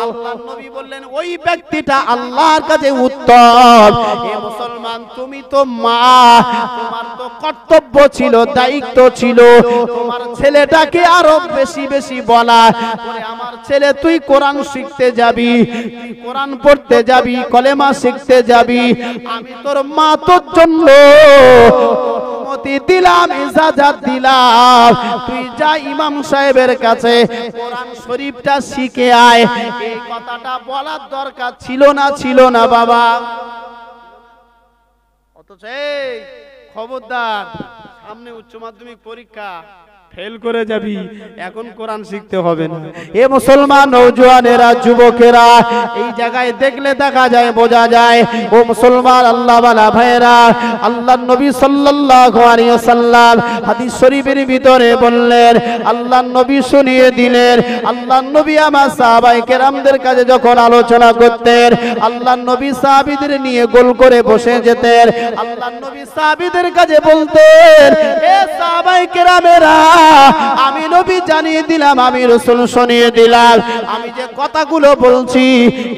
আল্লাহর নবী বললেন, ওই ব্যক্তিটা আল্লাহর কাছে উত্তম। হে মুসলমান, তুমি তো মা, তোমার তো কর্তব্য ছিল, দায়িত্ব ছিল তোমার ছেলেটাকে আরো বেশি বেশি বলা, আমার ছেলে তুই কোরআন শিখতে যাবি, তুই কোরআন পড়তে যাবি, কলেমা শিখতে যাবি, আমি তোর মা তোর জন্য অনুমতি দিলাম, ইজাজত দিলাম, তুই যা ইমাম সাহেবের কাছে কোরআন শরীফটা শিখে আয়। এই কথাটা বলার দরকার ছিল না, ছিল না বাবা। অথচ খবরদার, সামনে উচ্চ মাধ্যমিক পরীক্ষা, ফেল করে যাবি, এখন কোরআন শিখতে হবে না। এ মুসলমান নওজোয়ানেরা, যুবকেরা, এই জায়গায় দেখলে দেখা যায়, বোঝা যায়, ও মুসলমান আল্লাহ ওয়ালা ভাইরা, আল্লাহর নবী সাল্লাল্লাহু আলাইহি ওয়াসাল্লাম হাদিস শরীফের ভিতরে বললেন, আল্লাহর নবী শুনিয়ে দিলেন, আল্লাহর নবী আমার সাহাবায়ে কেরামদের কাছে যখন আলোচনা করতেন, আল্লাহর নবী সাহাবীদের নিয়ে গোল করে বসে যেতেন, আল্লাহর নবী সাহাবীদের কাছে বলতেন, এ সাহাবায়ে কেরামেরা, আমি নবী জানিয়ে দিলাম, আমি রাসূল শুনিয়ে দিলাম, আমি যে কথাগুলো বলছি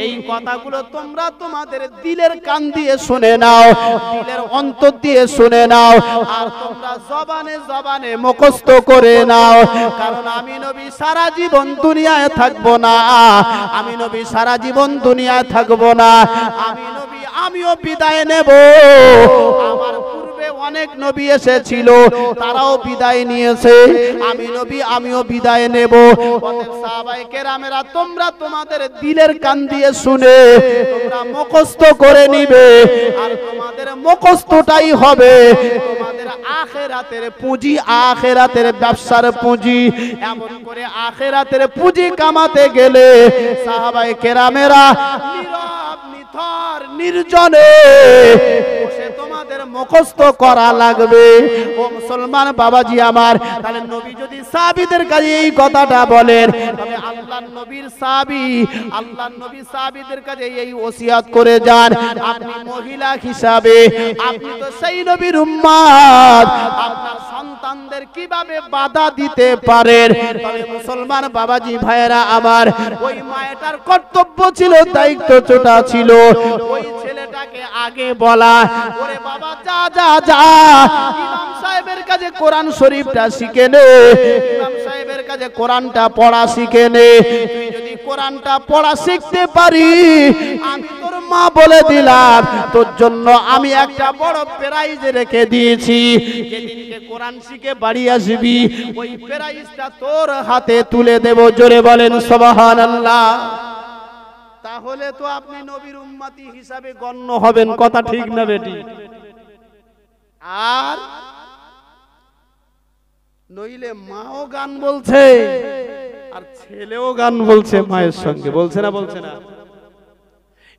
এই কথাগুলো তোমরা তোমাদের দিলের কান দিয়ে শুনে নাও, দিলের অন্তর দিয়ে শুনে নাও, আর তোমরা জবানে জবানে মুখস্থ করে নাও, কারণ আমি নবী সারা জীবন দুনিয়ায় থাকবো না, আমি নবী সারা জীবন দুনিয়ায় থাকবো না, আমি নবী আমিও বিদায় নেব। আমার পূর্বে অনেক নবী এসেছিল, তারাও বিদায় নিয়েছে, আমি নবী আমিও বিদায় নেব। সাহাবায়ে কেরামেরা, তোমরা তোমাদের দিলের কান দিয়ে শুনে তোমরা মুখস্থ করে নিবে, আর তোমাদের মুখস্থটাই হবে তোমাদের আখিরাতের পুঁজি, আখিরাতের ব্যবসার পুঁজি। এমন করে আখিরাতের পুঁজি কামাতে গেলে সাহাবায়ে কেরামেরা নীরব নিথর নির্জনে বসে তোমাদের মুখস্থ করা লাগবে। ও মুসলমান বাবাজি আমার, তাহলে নবী যদি সাহাবীদের কাছে এই কথাটা বলেন, তবে আল্লাহর নবীর সাহাবী, আল্লাহর নবী সাহাবীদের কাছে এই ওসিয়াত করে যান, আপনি মহিলা হিসাবে আপনি তো সেই নবীর উম্মত, আপনার সন্তানদের কিভাবে বাধা দিতে পারেন? তবে মুসলমান বাবাজি ভাইয়েরা আমার, ওই মায়েটার কর্তব্য ছিল, দায়িত্ব ছোটা ছিল, ওই ছেলেটাকে আগে বলা, ওরে বাবা যা যা যা, ইমাম সাহেবের কাছে কোরআন শরীফটা শিখে নে, ইমাম সাহেবের কাছে কোরআনটা পড়া শিখে নে, তুই যদি কোরআনটা পড়া শিখতে পারি, আমি তোর মা বলে দিলাম তোর জন্য আমি একটা বড় প্রাইজ রেখে দিয়েছি, যেদিনকে কোরআন শিখে বাড়ি আসবি ওই প্রাইজটা তোর হাতে তুলে দেব। জোরে বলেন সুবহানাল্লাহ। তাহলে তো আপনি নবীর উম্মতি হিসাবে গণ্য হবেন, কথা ঠিক না বেটি? আর নইলে মাও গান বলছে আর ছেলেও গান বলছে মায়ের সঙ্গে, বলছে না? বলছে না?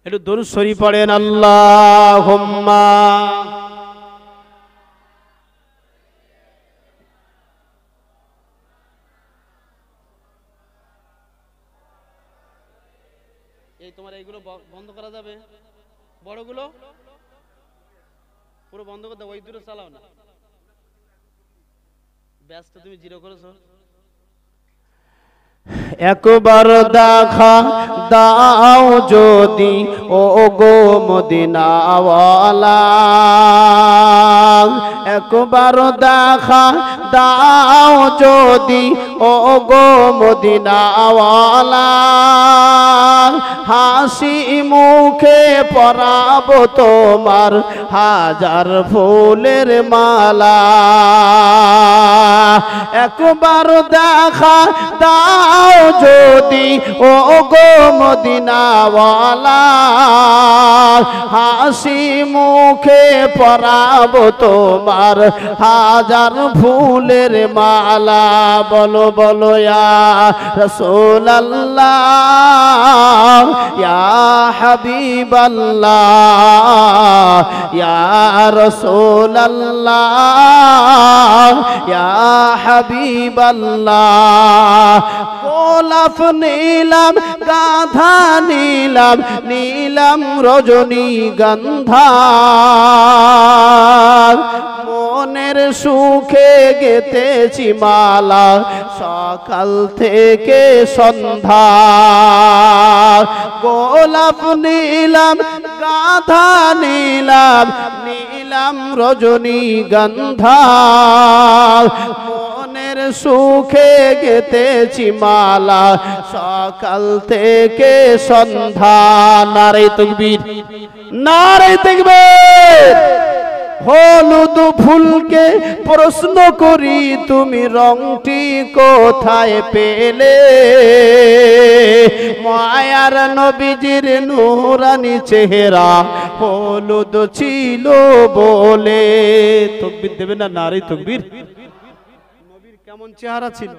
একটু দরুদ শরীফ পড়েন, আল্লাহুম্মা। এই তোমার এইগুলো বন্ধ করা যাবে? বড়গুলো পুরো বন্ধ করে দাও, ওই দূরে চালাও না। ব্যাসটা তুমি জিরো করেছো। একবার দেখা দাও যদি ও গো মদিনাওয়ালা, একবার দেখা দাও যদি ও গো মদিনাওয়ালা, হাসি মুখে পরাবো তোমার হাজার ফুলের মালা। একবার দেখা দাও যদি ও গো মদিনাওয়ালা, হাসি মুখে পরাবো তোমার হাজার ফুলের মালা। বলো বলো ইয়া রাসূলুল্লাহ, ইয়া হাবিবাল্লাহ, ইয়া রাসূলুল্লাহ, ইয়া হাবিবাল্লাহ। গোলাপ নিলাম, গাধা নিলাম, নিলাম রজনীগন্ধা, মনের সুখে গেতেছি মালা সকাল থেকে সন্ধ্যা। গোলাপ নিলাম, গাধা নিলাম, নিলাম রজনীগন্ধা, মনের সুখে গেতেছি মালা সকাল থেকে সন্ধ্যা। নারে তাকবীর, নারে তাকবীর। হলুদ ফুলকে প্রশ্ন করি তুমি রংটি কোথায় পেলে, মায়ার নবীজির নূরানি চেহারা হলুদ ছিল বলে। তাকবীর দেবে না? নারে তাকবীর। নবীর কেমন চেহারা ছিল?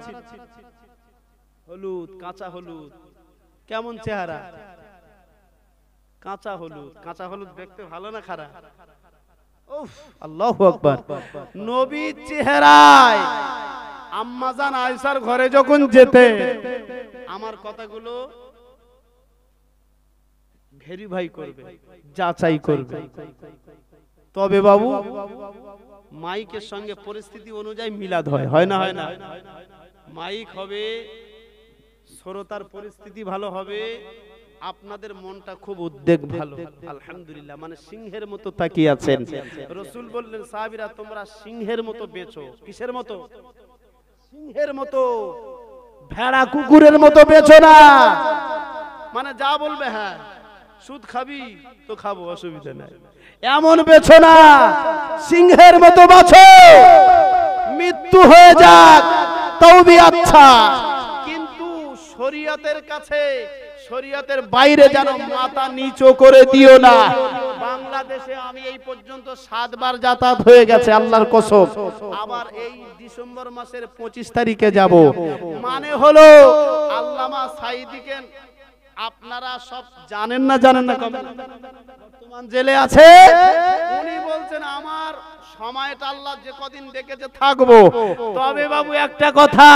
হলুদ, কাঁচা হলুদ। কেমন চেহারা? কাঁচা হলুদ। কাঁচা হলুদ দেখতে ভালো না খারাপ? আল্লাহু আকবার। নবীর চেহারায় আম্মাজান আয়েশার ঘরে যখন যেতে আমার কথাগুলো ভেরিফাই করবে, যাচাই করবে, তবে বাবু মাইকের সঙ্গে পরিস্থিতি অনুযায়ী মিলাদ হয়। হয় না? হয় না? মাইক হবে, শ্রোতার পরিস্থিতি ভালো হবে, আপনাদের মনটা খুব উদ্বেগ ভালো। আলহামদুলিল্লাহ, মানে সিংহের মতো তাকিয়ে আছেন। রাসূল বললেন সাহাবীরা তোমরা সিংহের মতো বেচো। কিসের মতো? সিংহের মতো, ভেড়া কুকুরের মতো বেচো না। মানে যা বলবে হ্যাঁ, সুদ খাবি তো খাবো, অসুবিধা নাই, এমন বেচো না। সিংহের মতো বাঁচো, মৃত্যু হয়ে যাক তওবি আচ্ছা, কিন্তু শরীয়তের কাছে, শরীয়তের বাইরে যেন মাথা নিচু করে দিও না। বাংলাদেশে আমি এই পর্যন্ত 7 বার যাতায়াত হয়ে গেছে, আল্লাহর কসম। আবার এই ডিসেম্বর মাসের 25 তারিখে যাব। মানে হলো আল্লামা সাঈদীকে আপনারা সব জানেন না? জানেন না? বর্তমান জেলে আছে। উনি বলছেন আমার সময়টা আল্লাহ যে কদিন ডেকেছে থাকবো। তবে বাবু একটা কথা,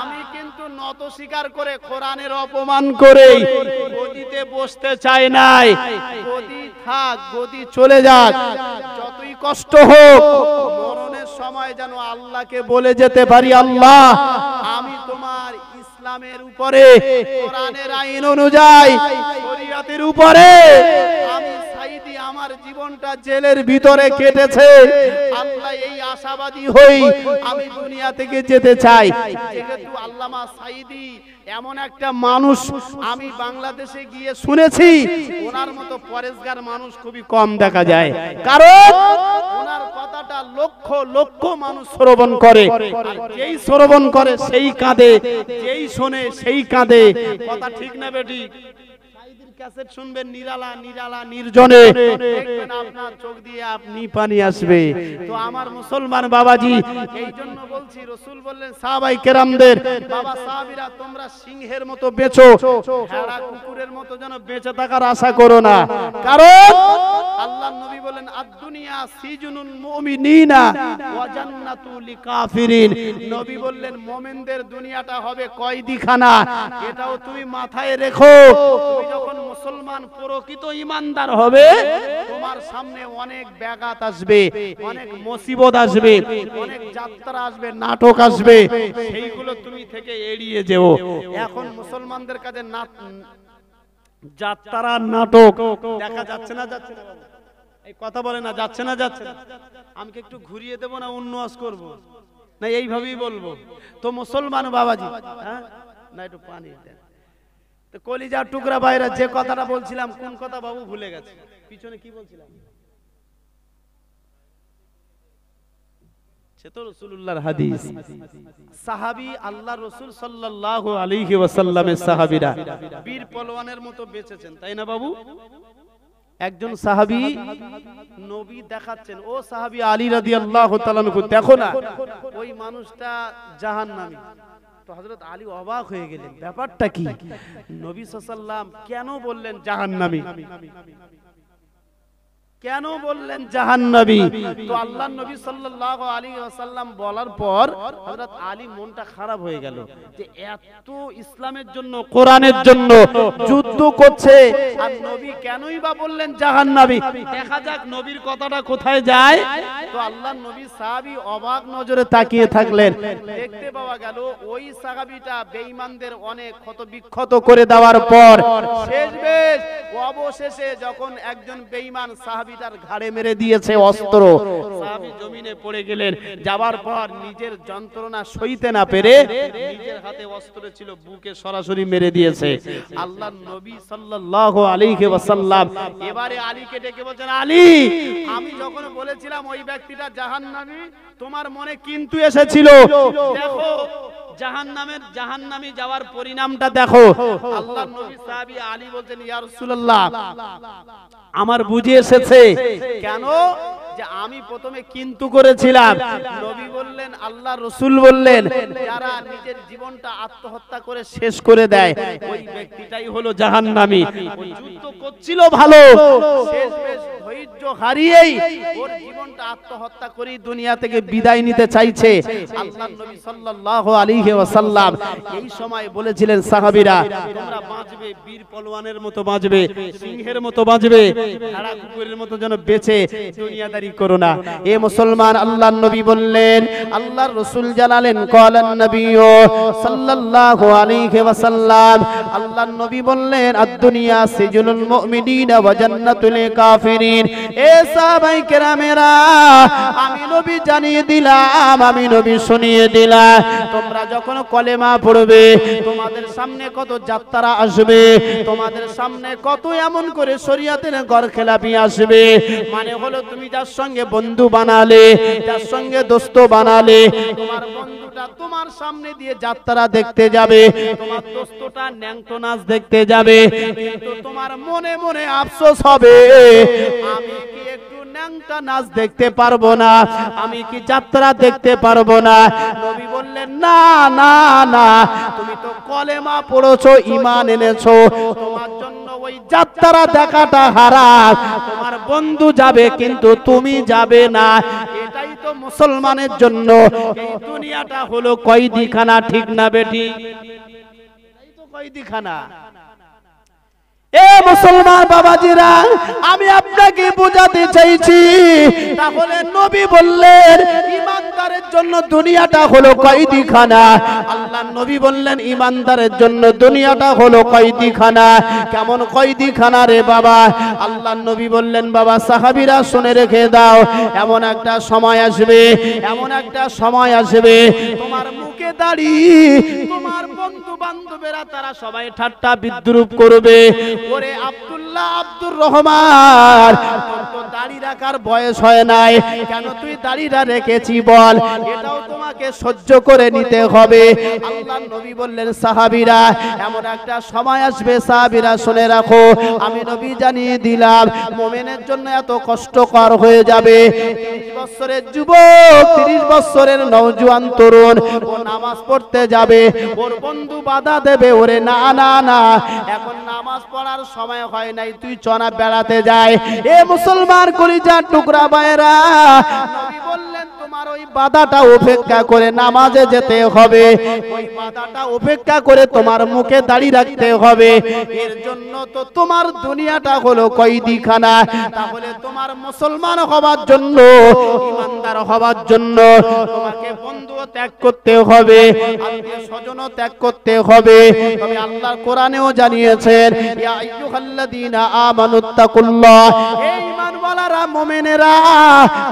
আমি কিন্তু নত স্বীকার করে কোরআনের অপমান করে গদিতে বসতে চাই নাই। গদি থাক, গদি চলে যাক, যতই কষ্ট হোক, মরণের সময় যেন আল্লাহকে বলে যেতে পারি আল্লাহ আমি তোমার ইসলামের উপরে, কোরআনের আইন অনুযায়ী, শরীয়তের উপরে আমি সাঈদী আমার জীবনটা জেলের ভিতরে কেটেছে। আল্লাহ এই আশাবাদী হই আমি দুনিয়া থেকে যেতে চাই। যেহেতু আল্লামা সাঈদী এমন একটা মানুষ আমি বাংলাদেশে গিয়ে শুনেছি, ওনার মতো পরেশগার মানুষ খুবই কম দেখা যায়। কারণ ওনার কথাটা লক্ষ লক্ষ মানুষ শ্রবণ করে, যেই শ্রবণ করে সেই কাঁদে, যেই শোনে সেই কাঁদে। কথা ঠিক না বেটি? ক্যাসেট শুনবেন নিরালা নিরালা নির্জনে, দেখবেন আপনার চোখ দিয়ে আপনি পানি আসবে। তো আমার মুসলমান বাবাজি, এই জন্য বলছি, রাসূল বললেন সাহাবায়ে কেরামদের, বাবা সাহাবীরা তোমরা সিংহের মতো বেঁচো, ভেড়া কুকুরের মতো যেন বেঁচে থাকার আশা করো না। কারণ আল্লাহর নবী বলেন আদ-দুনিয়া সিজনুল মুমিনিনা ওয়া জান্নাতুল লিকাফিরিন। নবী বললেন মুমিনদের দুনিয়াটা হবে কয়দিখানা, এটাও তুমি মাথায় রেখো। তুমি যখন মুসলমান প্রকৃত ঈমানদার হবে, তোমার সামনে অনেক ব্যাঘাত আসবে, অনেক মুসিবত আসবে, অনেক যাত্রা আসবে, নাটক আসবে, সেইগুলো তুমি থেকে এড়িয়ে যেও। এখন মুসলমানদের কাছে যাত্রা নাটক দেখা যাচ্ছে না, যাচ্ছে না? এই কথা বলে না, যাচ্ছে না, যাচ্ছে না? আমি কি একটু ঘুরিয়ে দেব না উন্নয়স করব, না এইভাবেই বলবো? তো মুসলমান বাবাজি, হ্যাঁ না একটু পানি দেন। তো কলিজার টুকরা ভাইরা, যে কথাটা বলছিলাম, কোন কথা বাবু ভুলে গেছে? পিছনে কি বলছিলাম? সে তো রাসূলুল্লাহর হাদিস। সাহাবী আল্লাহর রাসূল সাল্লাল্লাহু আলাইহি ওয়াসাল্লামের সাহাবীরা বীর পলোয়ানের মতো বেঁচেছেন, তাই না বাবু? একজন সাহাবী নবী দেখাচ্ছেন, ও সাহাবী আলী রাদিয়াল্লাহু তাআলা আনহু, দেখো না ওই মানুষটা জাহান্নামী। তো হযরত আলী অবাক হয়ে গেলেন, ব্যাপারটা কি? নবী সাল্লাল্লাহু আলাইহি ওয়াসাল্লাম কেন বললেন জাহান্নামী? কেন বললেন জাহান্নামী? তো আল্লাহর নবী সাল্লাল্লাহু আলাইহি ওয়াসাল্লাম বলার পর হযরত আলী মনটা খারাপ হয়ে গেল, যে এত ইসলামের জন্য, কোরআনের জন্য যুদ্ধ করছে, আর নবী কেনই বা বললেন জাহান্নামী? দেখা যাক নবীর কথাটা কোথায় যায়। তো আল্লাহর নবী সাহাবী অবাক নজরে তাকিয়ে থাকলেন। দেখতে পাওয়া গেল ওই সাহাবীটা বেঈমানদের অনেক ক্ষত বিক্ষত করে দেওয়ার পর শেষমেশ অবশেষে যখন একজন বেঈমান সাহাবীটার ঘাড়ে মেরে দিয়েছে অস্ত্র, সাহাবী জমিনে পড়ে গেলেন। যাবার পর নিজের যন্ত্রণা সইতে না পেরে নিজের হাতে অস্ত্র ছিল, বুকে সরাসরি মেরে দিয়েছে। আল্লাহর নবী সাল্লাল্লাহু আলাইহি ওয়াসাল্লাম এবারে আলীকে ডেকে বলছেন, আলী, আমি যখন বলেছিলাম ওই ব্যক্তিটা জাহান্নামী, তোমার মনে কিন্তু এসেছিল, দেখো জাহান্নামী যাওয়ার পরিণামটা দেখো। আল্লাহর নবী সাহাবী আলী বলছেন, ইয়া রাসূলুল্লাহ, আমার বুঝে এসেছে। কেন? যে আমি প্রথমে কিন্তু করেছিলাম। নবী বললেন, আল্লাহ রাসূল বললেন, যারা নিজের জীবনটা আত্মহত্যা করে শেষ করে দেয়, ওই ব্যক্তিটাই হলো জাহান্নামী। ওই যুদ্ধ করছিল ভালো, শেষমেশ ধৈর্য হারিয়েই ওর জীবনটা আত্মহত্যা করে দুনিয়া থেকে বিদায় নিতে চাইছে। আল্লাহর নবী সাল্লাল্লাহু আলাইহি ওয়াসাল্লাম এই সময় বলেছিলেন, সাহাবীরা তোমরা বাঁচবে, বীর পলোয়ানের মতো বাঁচবে, সিংহের মতো বাঁচবে, ভেড়া কুকুরের মতো যেন বেঁচে দুনিয়াদারি করো না। এ মুসলমান, আল্লাহর নবী বললেন, আল্লাহর রাসূল জানালেন, ক্বালান নবিয়্যু সাল্লাল্লাহু আলাইহি ওয়াসাল্লাম, আল্লাহর নবী বললেন, আদ-দুনিয়া সিজনুল মুমিনিনা ওয়া জান্নাতুল কাফিরিন। এ সাহাবায়ে কেরামেরা, আমি নবী জানিয়ে দিলাম, আমি নবী শুনিয়ে দিলাম, তোমরা যখন কলেমা পড়বে, তোমাদের সামনে কত যাত্রা আসবে, তোমাদের সামনে কত এমন করে শরীয়তের গরখেলাপি আসবে। মানে হলো, তুমি যার সঙ্গে বন্ধু বানালে, যার সঙ্গে দোস্ত বানালে, তোমার বন্ধুটা তোমার সামনে দিয়ে যাত্রা দেখতে যাবে, তোমার দোস্তটা ন্যাংটো নাচ দেখতে যাবে, কিন্তু তোমার মনে মনে আফসোস হবে, আমি কি একটু ন্যাংটা নাচ দেখতে পারবো না, আমি কি যাত্রা দেখতে পারবো না? নবী বললেন, না না না, তুমি তো কলেমা পড়েছো, ঈমান এনেছো, তোমার জন্য ওই যাত্রা দেখাটা হারাম। তোমার বন্ধু যাবে কিন্তু তুমি যাবে না। এটাই তো মুসলমানের জন্য এই দুনিয়াটা হলো কয়দিখানা, ঠিক না বেটি? এই তো কয়দিখানা। এ মুসলমান বাবাজিরা, আমি আপনাকে বোঝাতে চাইছি, তাহলে নবী বললেন, ঈমানদার ইমানদারের জন্য দুনিয়াটা হলো কয়েদিখানা। আল্লাহর নবী বললেন ইমানদারের জন্য দুনিয়াটা হলো কয়েদিখানা। কেমন কয়েদিখানা রে বাবা? আল্লাহর নবী বললেন বাবা সাহাবীরা শুনে রেখে দাও, এমন একটা সময় আসবে, এমন একটা সময় আসবে তোমার মুখে দাঁড়িয়ে তোমার বন্ধু বান্ধবেরা তারা সবাই ঠাট্টা বিদ্রুপ করবে। ওরে আব্দুল্লাহ, আব্দুর রহমান, তোর তো দাড়ি রাখার বয়স হয় নাই, কেন তুই দাড়িটা রেখেছি বল? এটাও তোমাকে সহ্য করে নিতে হবে। আল্লাহর নবী বললেন সাহাবীরা এমন একটা সময় আসবে, সাহাবীরা শুনে রাখো, আমি নবী জানিয়ে দিলাম মুমিনের জন্য এত কষ্টকর হয়ে যাবে। 30 বছরের যুবক, 30 বছরের নওজোয়ান তরুণ ও নামাজ পড়তে যাবে, ওর বন্ধু বাধা দেবে, ওরে না না না এখন নামাজ পড়ার সময় হয় নাই, তুই চনা বেড়াতে যায়। এ মুসলমান কলিজার টুকরা ভাইরা, নবী বললেন তোমার ওই বাধাটা উপেক্ষা করে নামাজে যেতে হবে, ওই বাধাটা উপেক্ষা করে তোমার মুখে দাড়ি রাখতে হবে। এর জন্য তো তোমার দুনিয়াটা হলো কয়েদিখানা। তাহলে তোমার মুসলমান হওয়ার জন্য, ইমানদার হওয়ার জন্য তোমাকে বন্ধুও ত্যাগ করতে হবে, আত্মীয় স্বজনও ত্যাগ করতে হবে। তবে আল্লাহর কোরআনেও জানিয়েছেন ইয়া আইয়ুহাল্লাযীনা আমানুত্তাকুল্লাহ, হে ঈমানওয়ালারা মুমিনেরা,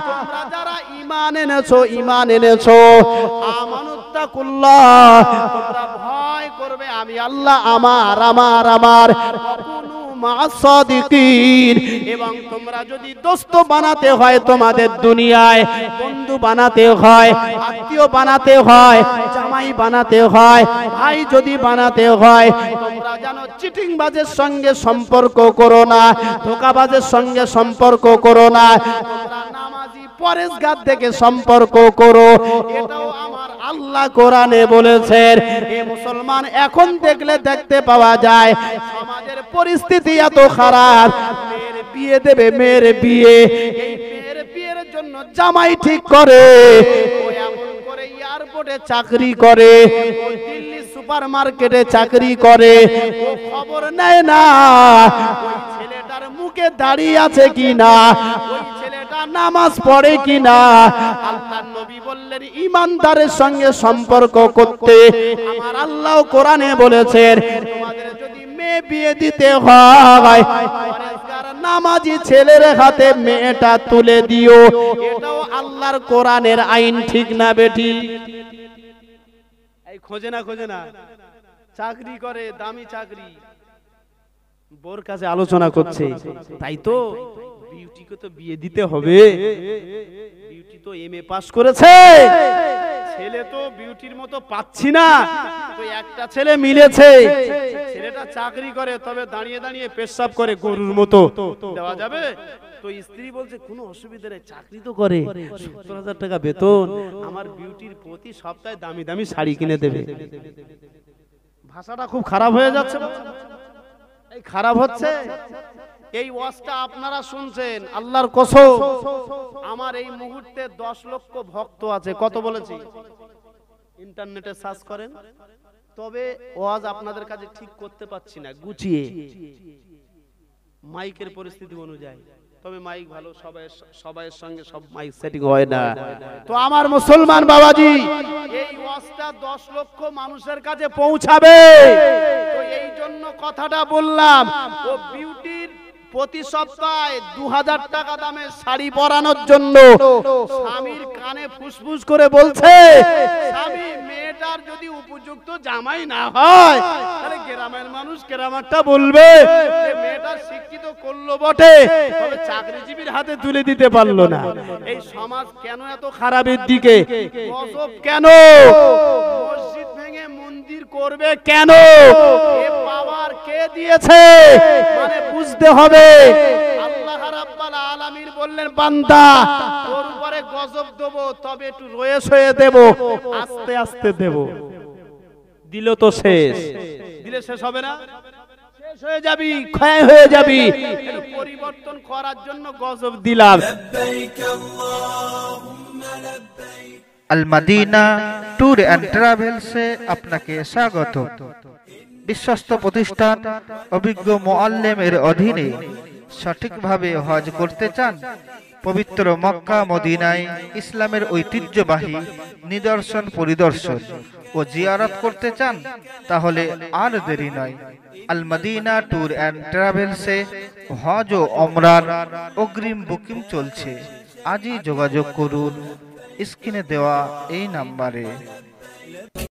তোমরা যারা ঈমান এনেছো, ঈমান এনেছো, আমানুত্তাকুল্লাহ, তোমরা ভয় করবে আমি আল্লাহ, আমার আমার আমার সাদিকিন। এবং তোমরা যদি দোস্ত বানাতে হয়, তোমাদের দুনিয়ায় বন্ধু বানাতে হয়, আত্মীয় বানাতে হয়, জামাই বানাতে হয়, ভাই যদি বানাতে হয়, তোমরা জানো চিটিংবাজের সঙ্গে সম্পর্ক করো না, ধোঁকাবাজের সঙ্গে সম্পর্ক করো না, তোমরা নামাজি পরেশগার থেকে সম্পর্ক করো। এটাও আমার আল্লাহ কোরআনে বলেছেন। এ মুসলমান এখন দেখলে দেখতে পাওয়া যায় সমাজের পরিস্থিতি এত খারাপ, মেয়ের বিয়ে দেবে, মেয়ের বিয়ে, এই মেয়ের বিয়ের জন্য জামাই ঠিক করে, ও এমন করে এয়ারপোর্টে চাকরি করে, ও দিল্লি সুপারমার্কেটে চাকরি করে, ও খবর নেয় না ওই ছেলেটার মুখে দাঁড়িয়ে আছে কিনা, ওই ছেলেটা নামাজ পড়ে কিনা। আল্লাহর নবী বললেন ঈমানদারের সঙ্গে সম্পর্ক করতে আমার আল্লাহ কোরআনে বলেছেন, তোমাদের যদি মেয়ে বিয়ে দিতে হয় পরেশগার নামাজি ছেলের হাতে মেয়েটা তুলে দিও। এটাও আল্লাহর কোরআনের আইন, ঠিক না বেটি? এই খোঁজে না, খোঁজে না, চাকরি করে, দামি চাকরি, বোর কাছে আলোচনা করছে, তাই তো বিউটিকে তো বিয়ে দিতে হবে, বিউটি তো এমএ পাস করেছে, ছেলে তো বিউটির মতো পাচ্ছি না, তো একটা ছেলে মিলেছে, ছেলেটা চাকরি করে, তবে দাঁড়িয়ে দাঁড়িয়ে পেশাব করে গরুর মতো, দেওয়া যাবে? তো স্ত্রী বলছে কোনো অসুবিধা নেই, চাকরি তো করে, 70,000 টাকা বেতন, আমার বিউটির প্রতি সপ্তাহে দামি দামি শাড়ি কিনে দেবে। ভাষাটা খুব খারাপ হয়ে যাচ্ছে, এই খারাপ হচ্ছে। এই ওয়াজটা আপনারা শুনছেন, আল্লাহর কসম আমার এই মুহূর্তে 10 লক্ষ ভক্ত আছে, কত বলেছি? ইন্টারনেটে সার্চ করেন। তবে ওয়াজ আপনাদের কাছে ঠিক করতে পারছি না গুছিয়ে, মাইকের পরিস্থিতি অনুযায়ী। তবে মাইক ভালো, সবাইয়ের সঙ্গে সব মাইক সেটিং হয় না। তো আমার মুসলমান বাবাজি, এই ওয়াজটা 10 লক্ষ মানুষের কাছে পৌঁছাবে, তো এই জন্য কথাটা বললাম। ও বিউটির প্রতি সপ্তাহে 2000 টাকা দামের শাড়ি পরানোর জন্য স্বামীর কানে ফুসফুস করে বলছে, স্বামী মেয়েটার যদি উপযুক্ত জামাই না হয় তাহলে গ্রামের মানুষ গ্রামারটা বলবে যে মেয়েটা শিক্ষিত করলো বটে, তবে চাকরিজীবীর হাতে তুলে দিতে পারলো না। এই সমাজ কেন এত খারাপের দিকে? গজব কেন? মসজিদ ভেঙে মন্দির করবে কেন? এ পাওয়ার কে দিয়েছে? মানে বুঝতে হবে। আল্লাহ রাব্বুল আলামিন বললেন বান্দা তোর উপরে গজব দেব, তবে একটু রয়ে সয়ে দেব, আস্তে আস্তে দেব। দিল তো শেষ, দিলে শেষ হবে না, শেষ হয়ে যাবি, ক্ষয় হয়ে যাবি। পরিবর্তন করার জন্য গজব দিলাম। আল মদিনা ট্যুর এন্ড ট্রাভেলসে আপনাকে স্বাগত। বিশ্বস্ত প্রতিষ্ঠান, অভিজ্ঞ মুআল্লিমের অধীনে সঠিকভাবে হজ করতে চান? পবিত্র মক্কা মদিনায় ইসলামের ঐতিহ্যবাহী নিদর্শন পরিদর্শন ও জিয়ারত করতে চান, তাহলে আর দেরি নয়। আল মদিনা ট্যুর অ্যান্ড ট্রাভেলসে হজ ও ওমরার অগ্রিম বুকিং চলছে। আজই যোগাযোগ করুন স্ক্রিনে দেওয়া এই নাম্বারে।